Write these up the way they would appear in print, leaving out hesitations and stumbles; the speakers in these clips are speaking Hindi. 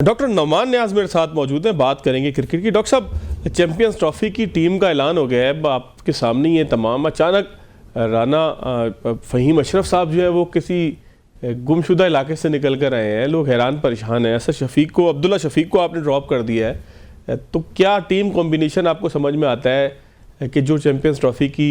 डॉक्टर नौमान न्याज मेरे साथ मौजूद हैं, बात करेंगे क्रिकेट की। डॉक्टर साहब, चैंपियंस ट्रॉफी की टीम का ऐलान हो गया है, अब आपके सामने ये तमाम अचानक राना फ़हीम अशरफ साहब जो है वो किसी गुमशुदा इलाके से निकल कर आए हैं, लोग हैरान परेशान हैं। असद शफीक को, अब्दुल्ला शफीक को आपने ड्रॉप कर दिया है, तो क्या टीम कॉम्बिनेशन आपको समझ में आता है कि जो चैंपियंस ट्रॉफी की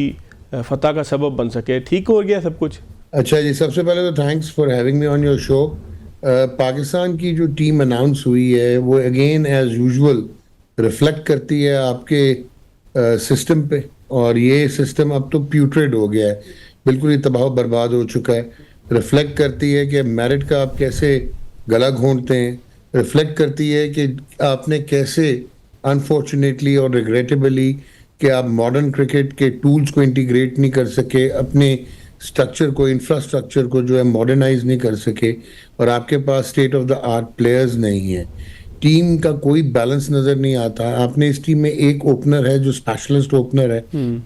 फतह का सबब बन सके? ठीक हो गया सब कुछ? अच्छा जी, सबसे पहले तो thanks for having me on your show. Pakistan की जो टीम अनाउंस हुई है वो अगेन एज यूजुअल रिफ्लेक्ट करती है आपके सिस्टम पे, और ये सिस्टम अब तो प्यूट्रेड हो गया है, बिल्कुल ही तबाह बर्बाद हो चुका है। रिफ्लेक्ट करती है कि मेरिट का आप कैसे गला घोंटते हैं, रिफ्लेक्ट करती है कि आपने कैसे अनफॉर्चुनेटली और रिग्रेटेबली कि आप मॉडर्न क्रिकेट के टूल्स को इंटीग्रेट नहीं कर सके, अपने स्ट्रक्चर को, इंफ्रास्ट्रक्चर को जो है मॉडर्नाइज नहीं कर सके, और आपके पास state of the art players नहीं है। टीम का कोई बैलेंस नजर नहीं आता। आपने इस टीम में एक ओपनर है जो स्पेशलिस्ट ओपनर है,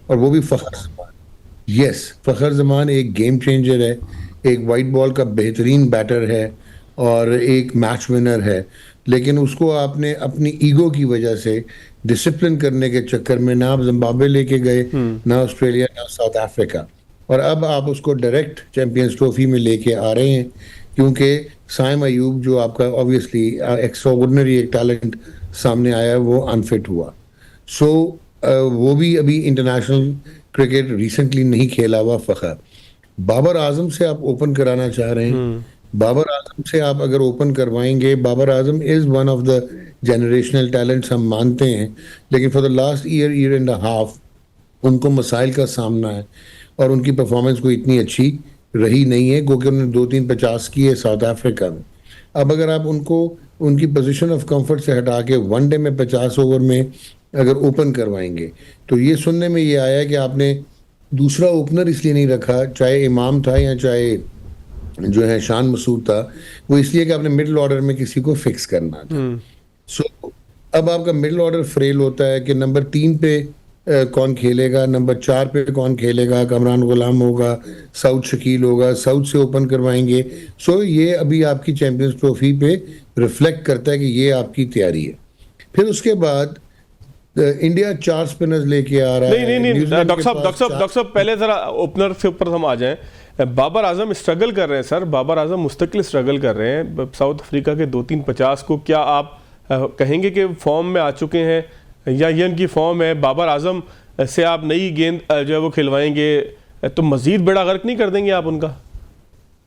और वो भी फखर जमान। यस, फखर जमान एक गेम चेंजर है, एक वाइट बॉल का बेहतरीन बैटर है और एक मैच विनर है, लेकिन उसको आपने अपनी ईगो की वजह से डिसिप्लिन करने के चक्कर में ना आप जिम्बाब्वे लेके गए, ना ऑस्ट्रेलिया, ना साउथ अफ्रीका, और अब आप उसको डायरेक्ट चैंपियंस ट्रॉफी में लेके आ रहे हैं, क्योंकि साइम अयूब जो आपका ऑब्वियसली एक्स्ट्राऑर्डिनरी एक टैलेंट सामने आया, वो अनफिट हुआ। सो वो भी अभी इंटरनेशनल क्रिकेट रिसेंटली नहीं खेला हुआ फखर। बाबर आजम से आप ओपन कराना चाह रहे हैं। बाबर आजम से आप अगर ओपन करवाएंगे, Babar Azam is one of the generational talents, हम मानते हैं, लेकिन for the last year and half उनको मसाइल का सामना है और उनकी परफॉर्मेंस कोई इतनी अच्छी रही नहीं है, क्योंकि उन्होंने 2-3 50 की है साउथ अफ्रीका में। अब अगर आप उनको उनकी पोजीशन ऑफ कंफर्ट से हटा के वनडे में 50 ओवर में अगर ओपन करवाएंगे, तो ये सुनने में ये आया कि आपने दूसरा ओपनर इसलिए नहीं रखा, चाहे इमाम था या चाहे जो है शान मसूद था, वो इसलिए कि आपने मिडिल ऑर्डर में किसी को फिक्स करना था। सो अब आपका मिडिल ऑर्डर फ्रेल होता है कि नंबर 3 पे कौन खेलेगा, नंबर 4 पे कौन खेलेगा, कमरान गुलाम होगा, साउथ शकील होगा, साउथ से ओपन करवाएंगे। सो ये अभी आपकी चैंपियंस ट्रॉफी पे रिफ्लेक्ट करता है कि ये आपकी तैयारी है। फिर उसके बाद इंडिया 4 स्पिनर्स लेके आ रहा है। नहीं, डॉक्टर साहब पहले जरा ओपनर से ऊपर हम आ जाएं। बाबर आजम स्ट्रगल कर रहे हैं सर, बाबर आजम मुस्तकिल स्ट्रगल कर रहे हैं। साउथ अफ्रीका के 2-3 50 को क्या आप कहेंगे कि फॉर्म में आ चुके हैं, या ये इनकी फॉर्म है? बाबर आजम से आप नई गेंद जो है वो खिलवाएंगे तो मजीद बड़ा गर्क नहीं कर देंगे आप उनका?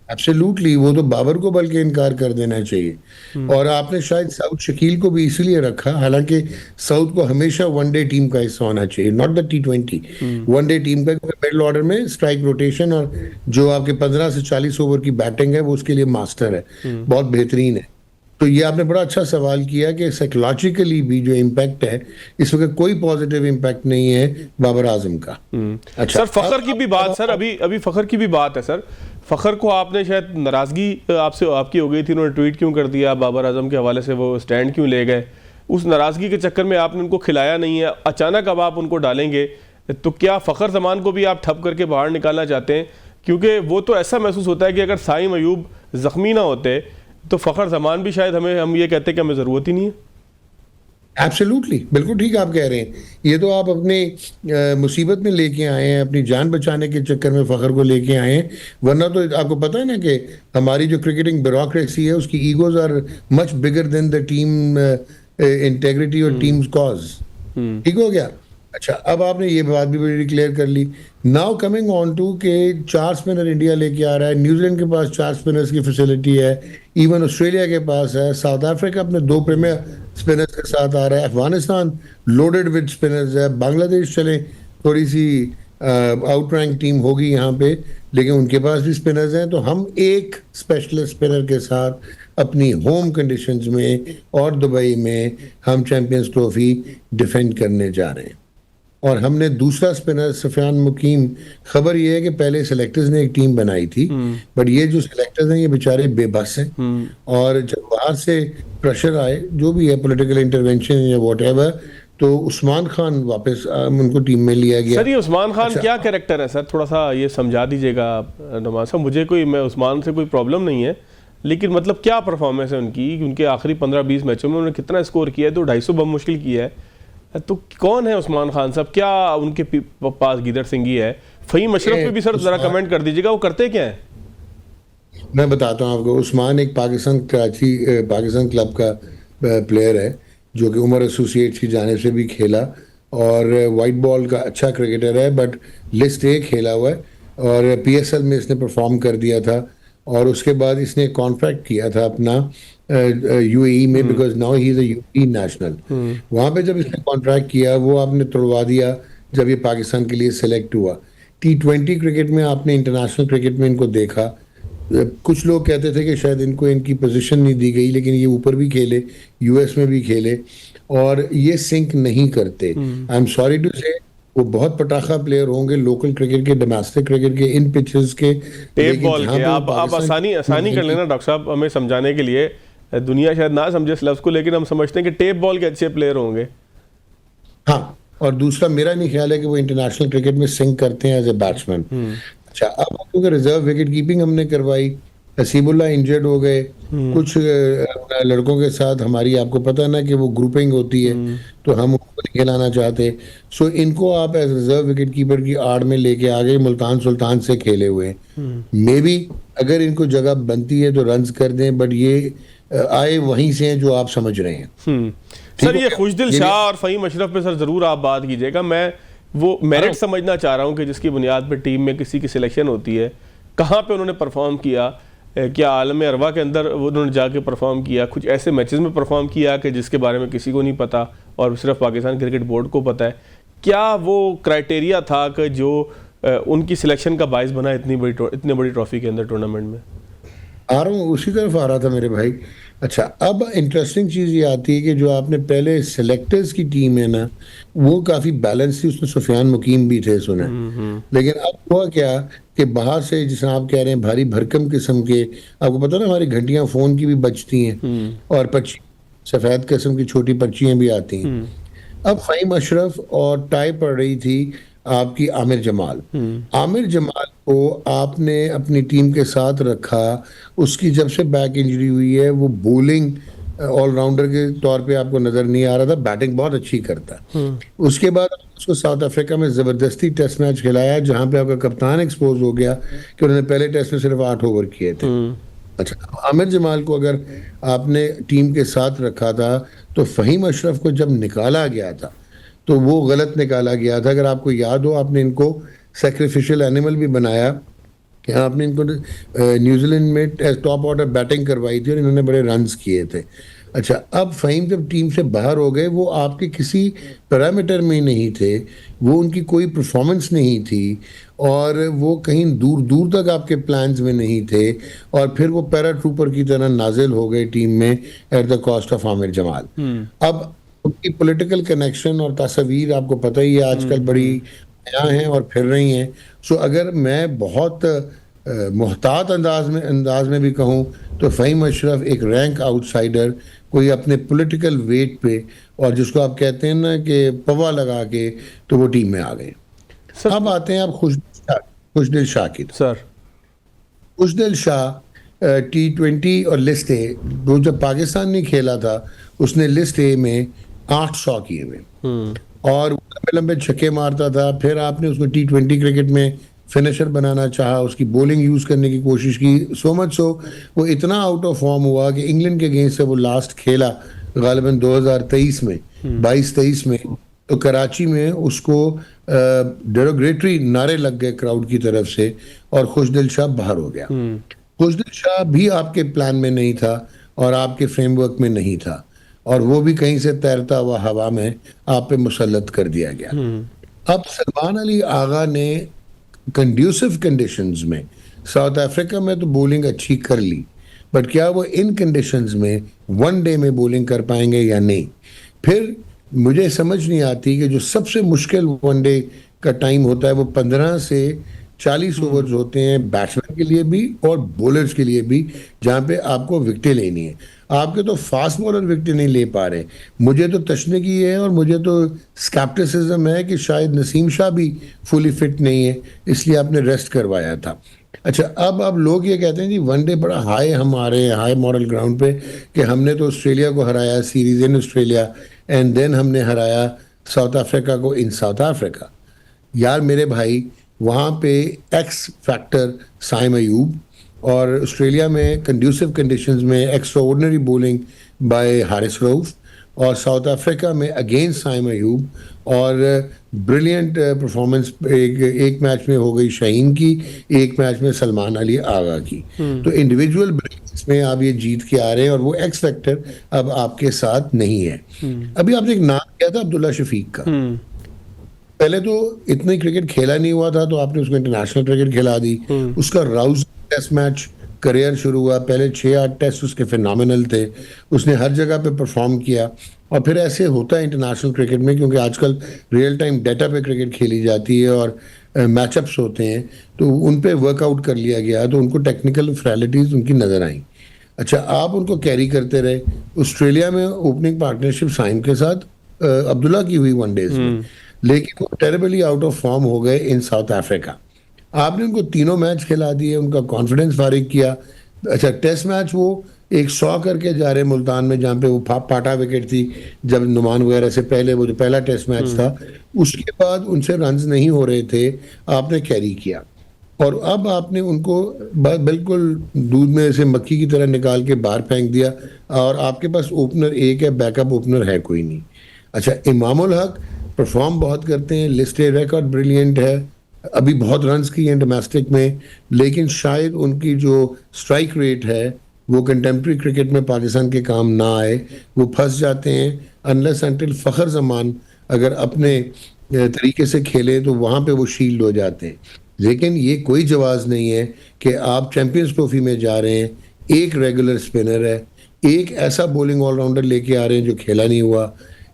एब्सोल्युटली, वो तो बाबर को बल्कि इनकार कर देना चाहिए। और आपने शायद साउथ शकील को भी इसलिए रखा, हालांकि साउथ को हमेशा वनडे टीम का हिस्सा होना चाहिए, not the T20, one day team का, मिडिल ऑर्डर में स्ट्राइक रोटेशन और जो आपके 15 से 40 ओवर की बैटिंग है वो उसके लिए मास्टर है, बहुत बेहतरीन है। तो ये आपने बड़ा अच्छा सवाल किया कि साइकोलॉजिकली भी जो इम्पैक्ट है, इस वक्त कोई पॉजिटिव इम्पैक्ट नहीं है बाबर आजम का। अच्छा सर, फखर की भी बात सर, अभी फखर की भी बात है सर। फखर को आपने शायद नाराजगी आपसे आपकी हो गई थी, उन्होंने ट्वीट क्यों कर दिया बाबर आजम के हवाले से, वो स्टैंड क्यों ले गए? उस नाराजगी के चक्कर में आपने उनको खिलाया नहीं है, अचानक अब आप उनको डालेंगे, तो क्या फखर जमान को भी आप ठप करके बाहर निकालना चाहते हैं? क्योंकि वो तो ऐसा महसूस होता है कि अगर साइम अयूब जख्मी ना होते तो फखर जमान भी शायद हम ये कहते हैं कि हमें ज़रूरत ही नहीं है। एब्सोल्युटली, बिल्कुल ठीक आप कह रहे हैं। ये तो आप अपने मुसीबत में लेके आए हैं, अपनी जान बचाने के चक्कर में फखर को लेके आए हैं, वरना तो आपको पता है ना कि हमारी जो क्रिकेटिंग ब्यूरोक्रेसी है उसकी egos are much bigger than the team integrity और टीम्स कॉज। ठीक हो गया? अच्छा, अब आपने ये बात भी बड़ी क्लियर कर ली। नाउ कमिंग ऑन टू के 4 स्पिनर इंडिया लेके आ रहा है, न्यूजीलैंड के पास 4 स्पिनर्स की फैसिलिटी है, इवन ऑस्ट्रेलिया के पास है, साउथ अफ्रीका अपने 2 प्रीमियर स्पिनर्स के साथ आ रहा है, अफगानिस्तान लोडेड विद स्पिनर्स है, बांग्लादेश चले थोड़ी सी आउट रैंक टीम होगी यहाँ पे, लेकिन उनके पास भी स्पिनर्स हैं। तो हम एक स्पेशलिस्ट स्पिनर के साथ अपनी होम कंडीशंस में और दुबई में हम चैंपियंस ट्रॉफी डिफेंड करने जा रहे हैं। और हमने दूसरा स्पिनर सफियान मुकीम, खबर ये है कि पहले सेलेक्टर्स ने एक टीम बनाई थी, बट ये जो सेलेक्टर्स हैं ये बेचारे बेबस हैं, और जब बाहर से प्रेशर आए, जो भी है पॉलिटिकल इंटरवेंशन या व्हाटएवर, तो उस्मान खान वापस उनको टीम में लिया गया। सर, ये उस्मान खान क्या कैरेक्टर है सर? थोड़ा सा ये समझा दीजिएगा आप नवाज साहब मुझे। मैं उस्मान से कोई प्रॉब्लम नहीं है, लेकिन मतलब क्या परफॉर्मेंस है उनकी, उनके आखिरी 15-20 मैचों में उन्होंने कितना स्कोर किया है, तो 250 बमुश्किल किया है। तो कौन है उस्मान खान साहब, क्या उनके पास गिदर सिंह ही है? फ़हीम अशरफ पे भी सर ज़रा कमेंट कर दीजिएगा, वो करते क्या हैं? मैं बताता हूँ आपको, उस्मान एक पाकिस्तान क्लब का प्लेयर है जो कि उमर एसोसिएट्स की जानिब से भी खेला और वाइट बॉल का अच्छा क्रिकेटर है, बट लिस्ट ए खेला हुआ है और पीएसएल में इसने परफॉर्म कर दिया था और उसके बाद इसने कॉन्ट्रैक्ट किया था अपना यूएई में, because now he is a UAE national. वहाँ पे जब इसने कॉन्ट्रैक्ट किया वो आपने तोड़वा दिया जब ये पाकिस्तान के लिए सेलेक्ट हुआ। T20 क्रिकेट में आपने इंटरनेशनल क्रिकेट में इनको देखा, कुछ लोग कहते थे कि शायद इनको इनकी पोजीशन नहीं दी गई, लेकिन ये ऊपर भी खेले, यूएस में भी खेले और ये सिंक नहीं करते। आई एम सॉरी टू से, वो बहुत पटाखा प्लेयर होंगे लोकल क्रिकेट के, डोमेस्टिक क्रिकेट के, इन पिचेस के, टेप बॉल के। आप आसानी कर लेना डॉक्टर साहब हमें समझाने के लिए, दुनिया शायद ना समझे इस लफ्ज़ को, लेकिन हम समझते हैं कि टेप बॉल के अच्छे प्लेयर होंगे। हाँ, और दूसरा मेरा नहीं ख्याल है कि वो इंटरनेशनल क्रिकेट में सिंक करते हैं एज ए बैट्समैन। अच्छा, अब क्योंकि रिजर्व विकेट कीपिंग हमने करवाई, हसीबुल्लाह इंजर्ड हो गए, कुछ लड़कों के साथ हमारी, आपको पता ना कि वो ग्रुपिंग होती है, तो हम उनको नहीं खिलाना चाहते। सो इनको आप एज रिजर्व विकेट कीपर की आड़ में लेके आ गए, मुल्तान सुल्तान से खेले हुए। मे बी अगर इनको जगह बनती है तो रन्स कर दें, बट ये आए वहीं से हैं जो आप समझ रहे हैं। सर ये खुशदिल शाह और फ़हीम अशरफ पे सर ज़रूर आप बात कीजिएगा। मैं वो मेरिट समझना चाह रहा हूँ कि जिसकी बुनियाद पर टीम में किसी की सिलेक्शन होती है, कहाँ पे उन्होंने परफॉर्म किया, क्या आलम अरवा के अंदर वो उन्होंने जाके परफॉर्म किया, कुछ ऐसे मैचेस में परफॉर्म किया कि जिसके बारे में किसी को नहीं पता और सिर्फ पाकिस्तान क्रिकेट बोर्ड को पता है। क्या वो क्राइटेरिया था कि जो उनकी सिलेक्शन का बायस बना इतनी बड़ी ट्रॉफी के अंदर, टूर्नामेंट में? आ रहा हूँ, उसी तरफ आ रहा था मेरे भाई। अच्छा, अब इंटरेस्टिंग चीज़ ये आती है कि जो आपने पहले सेलेक्टर्स की टीम है ना, वो काफ़ी बैलेंस थी, उसमें सुफियान मुकीम भी थे सुने। लेकिन अब हुआ क्या कि बाहर से, जिसे आप कह रहे हैं भारी भरकम किस्म के, आपको पता ना हमारी घंटियां फ़ोन की भी बजती हैं और पर्ची, सफ़ेद किस्म की छोटी पर्चियाँ भी आती हैं। अब फ़हीम अशरफ और टाई पड़ रही थी आपकी आमिर जमाल। आमिर जमाल को आपने अपनी टीम के साथ रखा, उसकी जब से बैक इंजरी हुई है वो बॉलिंग ऑलराउंडर के तौर पे आपको नजर नहीं आ रहा था, बैटिंग बहुत अच्छी करता। उसके बाद उसको साउथ अफ्रीका में जबरदस्ती टेस्ट मैच खिलाया जहां पे आपका कप्तान एक्सपोज हो गया कि उन्होंने पहले टेस्ट में सिर्फ 8 ओवर किए थे। अच्छा, आमिर जमाल को अगर आपने टीम के साथ रखा था तो फ़हीम अशरफ को जब निकाला गया था तो वो गलत निकाला गया था। अगर आपको याद हो, आपने इनको सैक्रिफिशियल एनिमल भी बनाया कि आपने इनको न्यूजीलैंड में टॉप ऑर्डर बैटिंग करवाई थी और इन्होंने बड़े रन्स किए थे। अच्छा, अब फ़हीम जब टीम से बाहर हो गए, वो आपके किसी पैरामीटर में नहीं थे, वो उनकी कोई परफॉर्मेंस नहीं थी और वो कहीं दूर दूर तक आपके प्लान्स में नहीं थे और फिर वो पैरा ट्रूपर की तरह नाजिल हो गए टीम में at the cost of Aamir Jamal. अब उनकी पॉलिटिकल कनेक्शन और तस्वीर आपको पता ही है आजकल बड़ी नया हैं और फिर रही हैं। सो अगर मैं बहुत मुहतात अंदाज में भी कहूँ तो फ़हीम अशरफ एक रैंक आउटसाइडर, कोई अपने पॉलिटिकल वेट पे और जिसको आप कहते हैं ना कि पवा लगा के, तो वो टीम में आ गए। अब आते हैं आप खुशदिल शाह की। सर खुशदिल शाह T20 और लिस्ट ए, वो जब पाकिस्तान ने खेला था उसने लिस्ट ए में 800 किए हुए और लंबे लंबे छक्के मारता था। फिर आपने उसको T20 क्रिकेट में फिनिशर बनाना चाहा, उसकी बॉलिंग यूज करने की कोशिश की, सो मच सो वो इतना आउट ऑफ फॉर्म हुआ कि इंग्लैंड के अगेंस्ट से वो लास्ट खेला गालिबन 2023 में 22-23 में, तो कराची में उसको डेरोगेटरी नारे लग गए क्राउड की तरफ से और खुशदिल शाह बाहर हो गया। खुशदिल शाह भी आपके प्लान में नहीं था और आपके फ्रेमवर्क में नहीं था और वो भी कहीं से तैरता हुआ हवा में आप पे मुसल्लत कर दिया गया। अब सलमान अली आगा ने कंड्यूसिव कंडीशंस में, साउथ अफ्रीका में तो बॉलिंग अच्छी कर ली, बट क्या वो इन कंडीशंस में वनडे में बॉलिंग कर पाएंगे या नहीं? फिर मुझे समझ नहीं आती कि जो सबसे मुश्किल वनडे का टाइम होता है वो 15 से 40 ओवर्स होते हैं बैट्समैन के लिए भी और बॉलर्स के लिए भी, जहाँ पे आपको विकेटें लेनी है। आपके तो फास्ट बॉलर विकेटें नहीं ले पा रहे। मुझे तो तशनगी है और मुझे तो स्केप्टिसिज्म है कि शायद नसीम शाह भी फुली फिट नहीं है, इसलिए आपने रेस्ट करवाया था। अच्छा, अब लोग ये कहते हैं जी वनडे बड़ा हाई हम आ रहे हैं, हाई मॉरल ग्राउंड पे, कि हमने तो ऑस्ट्रेलिया को हराया series in Australia, and then हमने हराया साउथ अफ्रीका को इन साउथ अफ्रीका। यार मेरे भाई, वहाँ पे एक्स फैक्टर साइम अयूब, और ऑस्ट्रेलिया में कंड्यूसिव कंडीशंस में extraordinary bowling bye Haris Rauf, और साउथ अफ्रीका में अगेंस्ट साइम अयूब, और ब्रिलियंट परफॉर्मेंस एक मैच में हो गई शाहीन की, एक मैच में सलमान अली आगा की। तो इंडिविजुअल ब्रिलियंस में आप ये जीत के आ रहे हैं, और वो एक्स फैक्टर अब आपके साथ नहीं है। अभी आपने एक नाम किया था अब्दुल्ला शफीक का। पहले तो इतनी क्रिकेट खेला नहीं हुआ था, तो आपने उसको इंटरनेशनल क्रिकेट खिला दी। उसका राउज टेस्ट मैच करियर शुरू हुआ, पहले 6-8 टेस्ट उसके फिनोमिनल थे, उसने हर जगह पे परफॉर्म किया। और फिर ऐसे होता है इंटरनेशनल क्रिकेट में, क्योंकि आजकल रियल टाइम डाटा पे क्रिकेट खेली जाती है और मैचअप्स होते हैं, तो उन पे वर्कआउट कर लिया गया, तो उनको टेक्निकल फ्रैलिटीज उनकी नजर आई। अच्छा, आप उनको कैरी करते रहे। ऑस्ट्रेलिया में ओपनिंग पार्टनरशिप साइम के साथ अब्दुल्ला की हुई वनडेज में, लेकिन वो टेरिबली आउट ऑफ फॉर्म हो गए इन साउथ अफ्रीका। आपने उनको तीनों मैच खिला दिए, उनका कॉन्फिडेंस फारिग किया। अच्छा, टेस्ट मैच वो 100 करके जा रहे मुल्तान में, जहाँ पे वो पाटा विकेट थी, जब नुमान वगैरह से पहले वो जो पहला टेस्ट मैच था, उसके बाद उनसे रन्स नहीं हो रहे थे, आपने कैरी किया। और अब आपने उनको बिल्कुल दूध में से मक्खी की तरह निकाल के बाहर फेंक दिया, और आपके पास ओपनर एक है, बैकअप ओपनर है कोई नहीं। अच्छा, इमामुल हक परफॉर्म बहुत करते हैं, लिस्ट ए रिकॉर्ड ब्रिलियंट है, अभी बहुत रन्स की हैं डोमेस्टिक में, लेकिन शायद उनकी जो स्ट्राइक रेट है वो कंटेम्प्रेरी क्रिकेट में पाकिस्तान के काम ना आए, वो फंस जाते हैं। अनलेस अनटिल फ़खर जमान अगर अपने तरीके से खेले तो वहाँ पे वो शील्ड हो जाते हैं। लेकिन ये कोई जवाब नहीं है कि आप चैंपियंस ट्रॉफी में जा रहे हैं, एक रेगुलर स्पिनर है, एक ऐसा बॉलिंग ऑलराउंडर लेके आ रहे हैं जो खेला नहीं हुआ,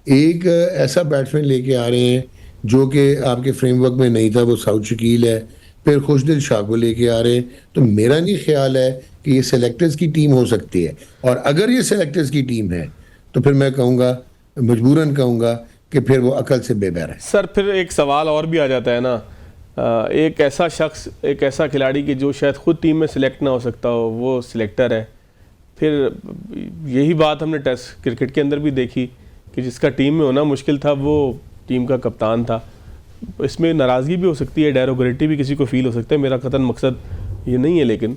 एक ऐसा बैट्समैन लेके आ रहे हैं जो कि आपके फ्रेमवर्क में नहीं था, वो साउथ शकील है, फिर खुशदिल शाह को लेके आ रहे हैं। तो मेरा नहीं ख्याल है कि ये सेलेक्टर्स की टीम हो सकती है, और अगर ये सेलेक्टर्स की टीम है तो फिर मैं कहूँगा, मजबूरन कहूँगा, कि फिर वो अकल से बेबैर है। सर फिर एक सवाल और भी आ जाता है ना, एक ऐसा शख्स, एक ऐसा खिलाड़ी कि जो शायद खुद टीम में सिलेक्ट ना हो सकता हो, वो सिलेक्टर है। फिर यही बात हमने टेस्ट क्रिकेट के अंदर भी देखी कि जिसका टीम में होना मुश्किल था वो टीम का कप्तान था। इसमें नाराज़गी भी हो सकती है, डेरोगेटिव भी किसी को फील हो सकता है, मेरा कतन मकसद ये नहीं है। लेकिन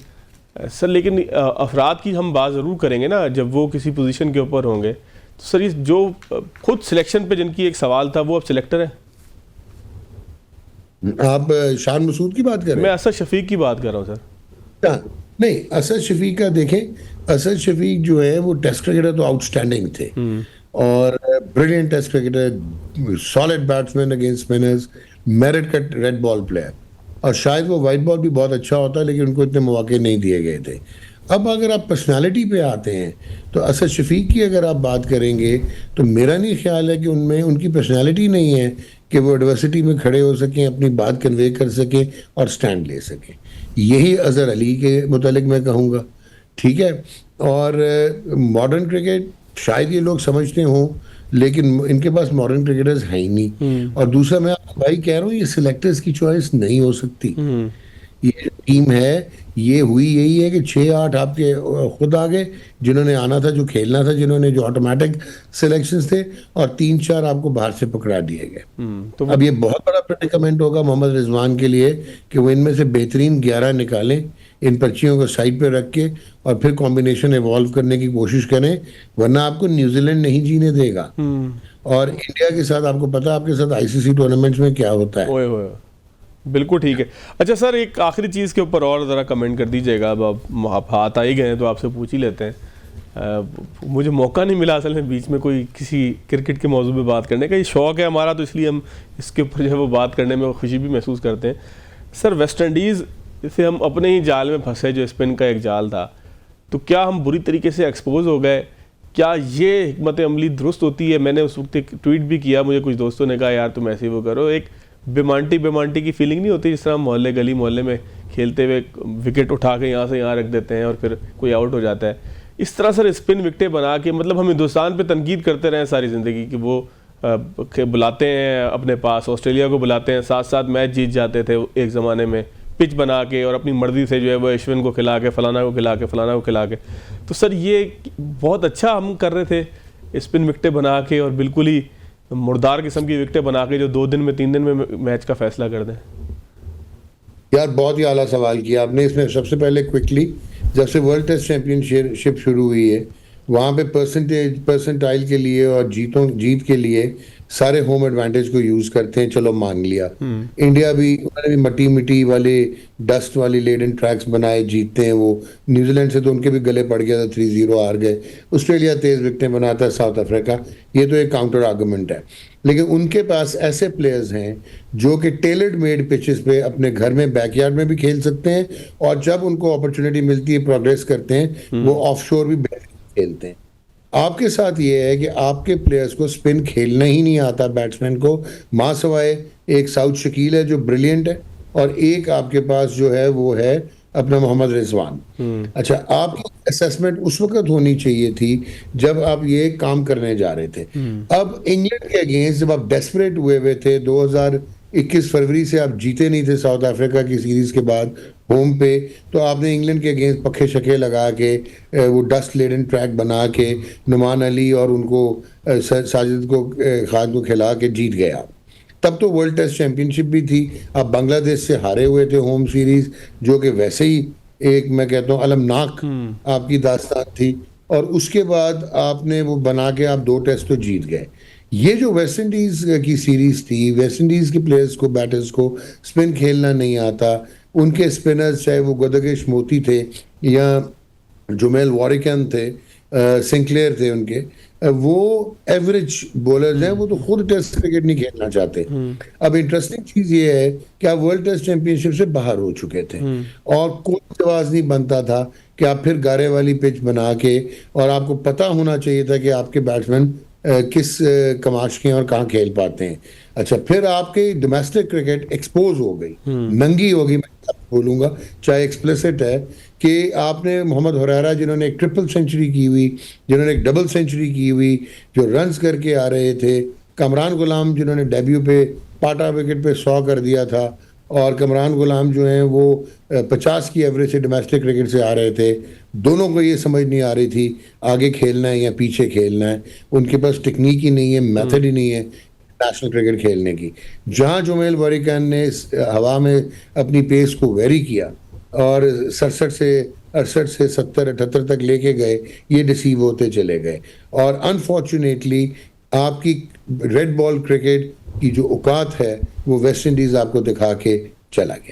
सर, लेकिन अफराद की हम बात ज़रूर करेंगे ना जब वो किसी पोजीशन के ऊपर होंगे। तो सर, ये जो खुद सिलेक्शन पे जिनकी एक सवाल था, वो अब सिलेक्टर है। आप शान मसूद की बात कर रहे हैं? मैं असद शफीक की बात कर रहा हूँ सर। नहीं, असद शफीक का देखें, असद शफीक जो है वो टेस्ट क्रिकेटर तो आउटस्टैंडिंग थे, और brilliant test cricketer, solid batsman against spinners, merit cut red ball player, और शायद वो वाइट बॉल भी बहुत अच्छा होता है, लेकिन उनको इतने मौके नहीं दिए गए थे। अब अगर आप पर्सनालिटी पे आते हैं तो असद शफीक की अगर आप बात करेंगे तो मेरा नहीं ख्याल है कि उनमें उनकी पर्सनालिटी नहीं है कि वो एडवर्सिटी में खड़े हो सकें, अपनी बात कन्वे कर सकें और स्टैंड ले सकें। यही अजहर अली के मुतालिक मैं कहूँगा, ठीक है। और मॉडर्न क्रिकेट शायद ये लोग समझते हों, लेकिन इनके पास मॉडर्न क्रिकेटर्स हैं ही नहीं। और दूसरा, मैं आपको भाई कह रहा हूँ, ये सिलेक्टर्स की चॉइस नहीं हो सकती। ये टीम है, ये हुई यही है कि 6-8 आपके खुद आ गए जिन्होंने आना था, जो खेलना था, जिन्होंने जो ऑटोमेटिक सिलेक्शंस थे, और 3-4 आपको बाहर से पकड़ा दिए गए। तो अब ये बहुत बड़ा प्रेडिकमेंट होगा मोहम्मद रिजवान के लिए कि वो इनमें से बेहतरीन 11 निकालें, इन पर्चियों को साइड पे रख के, और फिर कॉम्बिनेशन इवॉल्व करने की कोशिश करें, वरना आपको न्यूजीलैंड नहीं जीने देगा। और इंडिया के साथ आपको पता है, आपके साथ आईसीसी टूर्नामेंट्स में क्या होता है। ओए होए, बिल्कुल ठीक है। अच्छा सर, एक आखिरी चीज़ के ऊपर और ज़रा कमेंट कर दीजिएगा। अब आप हाथ आ ही गए हैं तो आपसे पूछ ही लेते हैं। मुझे मौका नहीं मिला असल में बीच में कोई किसी क्रिकेट के मौजू पे बात करने का। ये शौक़ है हमारा, तो इसलिए हम इसके ऊपर जो है वो बात करने में खुशी भी महसूस करते हैं। सर, वेस्ट इंडीज़ से हम अपने ही जाल में फंसे, जो स्पिन का एक जाल था, तो क्या हम बुरी तरीके से एक्सपोज हो गए? क्या ये हिकमत अमली दुरुस्त होती है? मैंने उस वक्त एक ट्वीट भी किया, मुझे कुछ दोस्तों ने कहा यार तुम ऐसे वो करो। एक बेमांटी की फीलिंग नहीं होती जिस तरह हम गली मोहल्ले में खेलते हुए विकेट उठा के यहाँ से यहाँ रख देते हैं और फिर कोई आउट हो जाता है। इस तरह सर स्पिन विकेटें बना के, मतलब हम हिंदुस्तान पे तनकीद करते रहे सारी ज़िंदगी कि वो बुलाते हैं अपने पास, ऑस्ट्रेलिया को बुलाते हैं, साथ साथ मैच जीत जाते थे एक ज़माने में, पिच बना के और अपनी मर्जी से जो है वो अश्विन को खिला के, फलाना को खिला के, फलाना को खिला के। तो सर ये बहुत अच्छा हम कर रहे थे, स्पिन विकेटें बना के और बिल्कुल ही मुर्दार किस्म की विकेटें बना के जो 2 दिन में 3 दिन में मैच का फैसला कर दें। यार बहुत ही आला सवाल किया आपने। इसमें सबसे पहले क्विकली, जब से वर्ल्ड टेस्ट चैंपियनशिप शुरू हुई है, वहाँ पे परसेंटाइल के लिए और जीत के लिए सारे होम एडवांटेज को यूज करते हैं। चलो मान लिया, इंडिया भी, उन्होंने भी मट्टी मिट्टी वाले डस्ट वाली लेडन ट्रैक्स बनाए, जीतते हैं वो। न्यूजीलैंड से तो उनके भी गले पड़ गया था, 3-0 हार गए। ऑस्ट्रेलिया तेज विकेटें बनाता है, साउथ अफ्रीका। ये तो एक काउंटर आर्गुमेंट है, लेकिन उनके पास ऐसे प्लेयर्स हैं जो कि टेलर्ड मेड पिचेस पे अपने घर में, बैकयार्ड में भी खेल सकते हैं, और जब उनको अपॉर्चुनिटी मिलती है प्रोग्रेस करते हैं, वो ऑफशोर भी खेलते हैं। आपके साथ ये है कि आपके प्लेयर्स को स्पिन खेलना ही नहीं आता, बैट्समैन को, मां सवाए एक साउथ शकील है जो ब्रिलियंट है, और एक आपके पास जो है वो है अपना मोहम्मद रिजवान। अच्छा, आपकी असेसमेंट उस वक्त होनी चाहिए थी जब आप ये काम करने जा रहे थे। अब इंग्लैंड के अगेंस्ट जब आप डेस्परेट हुए थे, 2021 फरवरी से आप जीते नहीं थे साउथ अफ्रीका की सीरीज के बाद होम पे, तो आपने इंग्लैंड के अगेंस्ट पखे शके लगा के वो डस्ट लेडन ट्रैक बना के नुमान अली और उनको साजिद को खान को खिला के जीत गया। तब तो वर्ल्ड टेस्ट चैंपियनशिप भी थी, आप बांग्लादेश से हारे हुए थे होम सीरीज, जो कि वैसे ही एक, मैं कहता हूँ, अलमनाक आपकी दास्तान थी, और उसके बाद आपने वो बना के आप 2 टेस्ट तो जीत गए। ये जो वेस्ट इंडीज की सीरीज थी, वेस्ट इंडीज के प्लेयर्स को, बैटर्स को स्पिन खेलना नहीं आता, उनके स्पिनर्स चाहे वो गदगेश मोती थे या जुमेल वॉरिकन थे, सिंक्लेयर थे उनके, वो एवरेज बॉलर्स हैं, वो तो खुद टेस्ट क्रिकेट नहीं खेलना चाहते। अब इंटरेस्टिंग चीज ये है कि आप वर्ल्ड टेस्ट चैंपियनशिप से बाहर हो चुके थे और कोई जवाब नहीं बनता था कि आप फिर गारे वाली पिच बना के, और आपको पता होना चाहिए था कि आपके बैट्समैन किस कमाश के हैं और कहाँ खेल पाते हैं। अच्छा, फिर आपकी डोमेस्टिक क्रिकेट एक्सपोज हो गई, नंगी हो गई, मैं बोलूंगा, चाहे एक्सप्लिसिट है, कि आपने मोहम्मद हुरैरा जिन्होंने एक ट्रिपल सेंचुरी की हुई, जिन्होंने एक डबल सेंचुरी की हुई, जो रन्स करके आ रहे थे, कमरान गुलाम जिन्होंने डेब्यू पे पाटा विकेट पे 100 कर दिया था, और कमरान गुलाम जो हैं वो 50 की एवरेज से डोमेस्टिक क्रिकेट से आ रहे थे। दोनों को ये समझ नहीं आ रही थी आगे खेलना है या पीछे खेलना है, उनके पास टेक्निक ही नहीं है, मेथड ही नहीं है नेशनल क्रिकेट खेलने की। जहां जुमेल वॉरिकन ने हवा में अपनी पेस को वेरी किया और 67 से 68 से 70 78 तक लेके गए, ये डिसीव होते चले गए, और अनफॉर्चुनेटली आपकी रेड बॉल क्रिकेट की जो औकात है वो वेस्ट इंडीज आपको दिखा के चला गया।